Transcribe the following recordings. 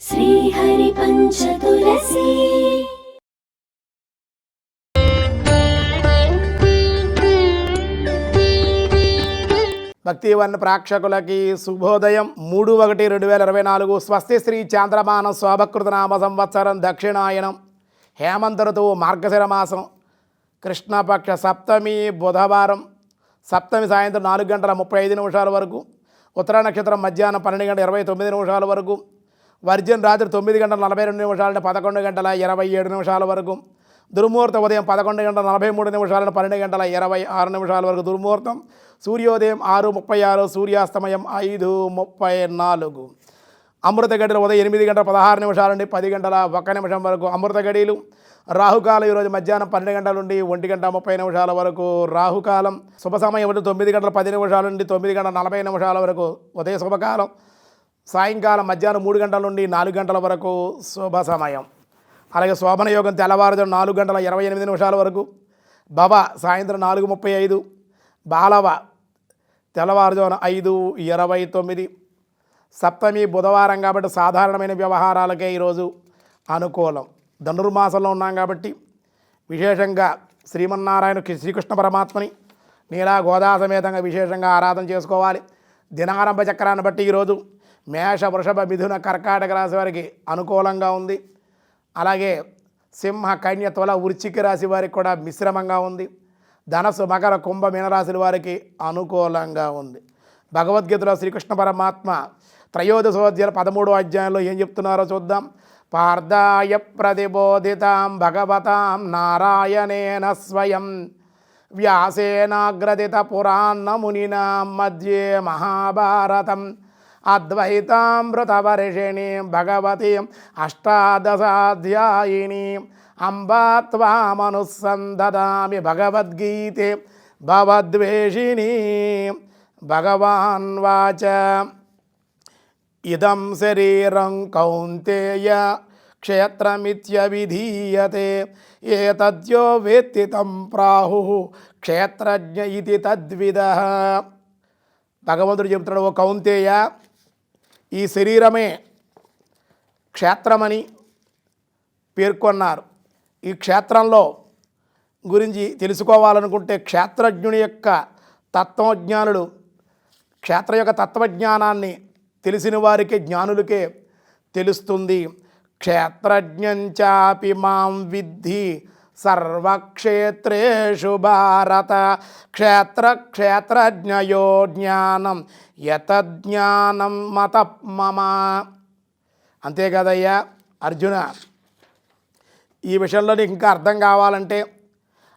శ్రీహరి పంచతులసి భక్తివన్ ప్రేక్షకులకి శుభోదయం 3/1/2024 స్వస్తి శ్రీ చాంద్రమానం శోభకృతనామ సంవత్సరం దక్షిణాయనం హేమంత ఋతువు మార్గశిర మాసం కృష్ణపక్ష సప్తమి బుధవారం సప్తమి సాయంత్రం 4:35 వరకు ఉత్తర నక్షత్రం మధ్యాహ్నం 12:29 వరకు వర్జన్ రాత్రి 9:42 నుండి 11:27 వరకు దుర్ముహూర్తం ఉదయం 11:43 నుండి 12:26 వరకు దుర్ముహూర్తం సూర్యోదయం 6:36 సూర్యాస్తమయం 5:34 అమృత గడియలు ఉదయం 8:16 నుండి 10:01 వరకు అమృత గడియలు రాహుకాలం ఈరోజు మధ్యాహ్నం 12 గంటల నుండి 1:30 వరకు రాహుకాలం శుభ సమయం 9:10 నుండి 9:40 వరకు ఉదయ శుభకాలం సాయంకాలం మధ్యాహ్నం 3 గంటల నుండి 4 గంటల వరకు శుభ సమయం. అలాగే శోభన యోగం తెల్లవారుజాము 4:28 వరకు భవ సాయంత్రం 4:35 బాలవ తెల్లవారుజామున 5:29 సప్తమి బుధవారం కాబట్టి సాధారణమైన వ్యవహారాలకే ఈరోజు అనుకూలం. ధనుర్మాసంలో ఉన్నాం కాబట్టి విశేషంగా శ్రీమన్నారాయణ శ్రీకృష్ణ పరమాత్మని నీలా గోదా సమేతంగా విశేషంగా ఆరాధన చేసుకోవాలి. దినారంభ చక్రాన్ని బట్టి ఈరోజు మేష వృషభ మిథున కర్కాటక రాశి వారికి అనుకూలంగా ఉంది. అలాగే సింహ కన్య తుల వృశ్చిక రాశి వారికి కూడా మిశ్రమంగా ఉంది. ధనస్సు మకర కుంభ మీనరాశుల వారికి అనుకూలంగా ఉంది. భగవద్గీతలో శ్రీకృష్ణ పరమాత్మ త్రయోదశోధ్యాయ 13వ అధ్యాయంలో ఏం చెప్తున్నారో చూద్దాం. పార్థాయ ప్రతిబోధితాం భగవతాం నారాయణేన స్వయం వ్యాసేనాగ్రదిత పురాణ మునినా మధ్యే మహాభారతం అద్వైతామృతవర్షిణీం భగవతీం అష్టాదశాధ్యాయినీం అంబా త్వామనుసందదామి భగవద్గీతే భవద్వేషిణీ. భగవాన్ వాచ ఇదం శరీరం కౌంతేయ క్షేత్రమిత్యవిధీయతే ఏతద్యో వేత్తి తం ప్రాహుః క్షేత్రజ్ఞ ఇతి తద్విదః. భగవంతుడు చెబుతున్నాడు, ఓ కౌంతేయ, ఈ శరీరమే క్షేత్రమని పేర్కొన్నారు. ఈ క్షేత్రంలో గురించి తెలుసుకోవాలనుకుంటే క్షేత్రజ్ఞుని యొక్క తత్వజ్ఞానులు క్షేత్ర యొక్క తత్వజ్ఞానాన్ని తెలిసిన వారికే జ్ఞానులకే తెలుస్తుంది. క్షేత్రజ్ఞంచాపి మాం విద్ధి సర్వక్షేత్రేషు భారత క్షేత్రజ్ఞయో జ్ఞానం యతజ్ఞానం మత మమ. అంతే కదయ్యా అర్జున, ఈ విషయంలో నీకు ఇంకా అర్థం కావాలంటే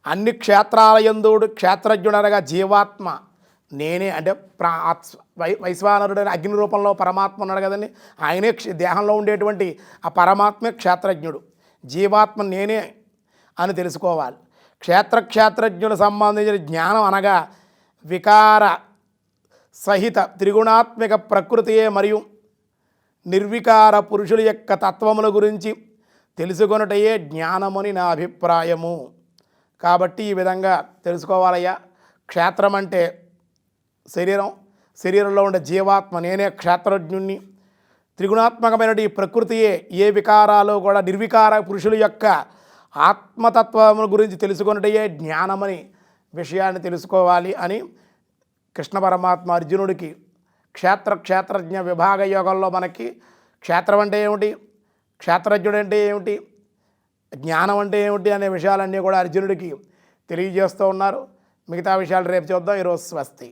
అన్ని క్షేత్రాల యందు క్షేత్రజ్ఞుడనగా జీవాత్మ నేనే, అంటే వైశ్వానరుడైన అగ్ని రూపంలో పరమాత్మ ఉన్నాడు కదండి, ఆయనే దేహంలో ఉండేటువంటి ఆ పరమాత్మే క్షేత్రజ్ఞుడు. జీవాత్మ నేనే అని తెలుసుకోవాలి. క్షేత్రజ్ఞుడు సంబంధించిన జ్ఞానం అనగా వికార సహిత త్రిగుణాత్మక ప్రకృతియే మరియు నిర్వికార పురుషుల యొక్క తత్వముల గురించి తెలుసుకొనుటయే జ్ఞానమని నా అభిప్రాయము. కాబట్టి ఈ విధంగా తెలుసుకోవాలయ్యా. క్షేత్రం అంటే శరీరంలో ఉండే జీవాత్మ నేనే క్షేత్రజ్ఞుణ్ణి. త్రిగుణాత్మకమైన ఈ ప్రకృతియే ఏ వికారాలు కూడా నిర్వికార పురుషుల యొక్క ఆత్మతత్వముల గురించి తెలుసుకొనుటయే జ్ఞానమని విషయాన్ని తెలుసుకోవాలి అని కృష్ణ పరమాత్మ అర్జునుడికి క్షేత్రజ్ఞ విభాగ యోగంలో మనకి క్షేత్రం అంటే ఏమిటి, క్షేత్రజ్ఞుడు అంటే ఏమిటి, జ్ఞానం అంటే ఏమిటి అనే విషయాలన్నీ కూడా అర్జునుడికి తెలియజేస్తూ ఉన్నారు. మిగతా విషయాలు రేపు చూద్దాం. ఈరోజు స్వస్తి.